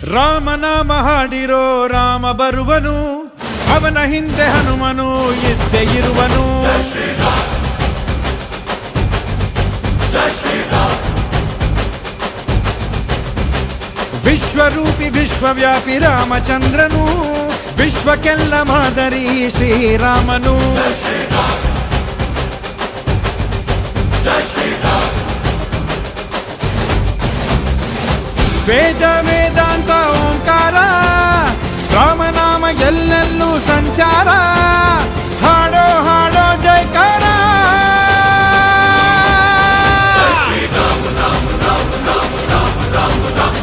ರಾಮನಾಮ ಹಾಡಿರೋ ರಾಮ ಬರುವನು, ಅವನ ಹಿಂದೆ ಹನುಮನು ಇದ್ದೇ ಇರುವನು. ವಿಶ್ವರೂಪಿ ವಿಶ್ವವ್ಯಾಪಿ ರಾಮಚಂದ್ರನು, ವಿಶ್ವಕ್ಕೆಲ್ಲ ಮಾದರಿ ಶ್ರೀರಾಮನು. ವೇದ ವೇದಾಂತ ಓಂಕಾರ, ರಾಮನಾಮ ಎಲ್ಲೆಲ್ಲೂ ಸಂಚಾರ. ಹಾಡೋ ಹಾಡೋ ಜೈಕಾರ. Jai Shri Ram Ram Ram Ram Ram Ram Ram.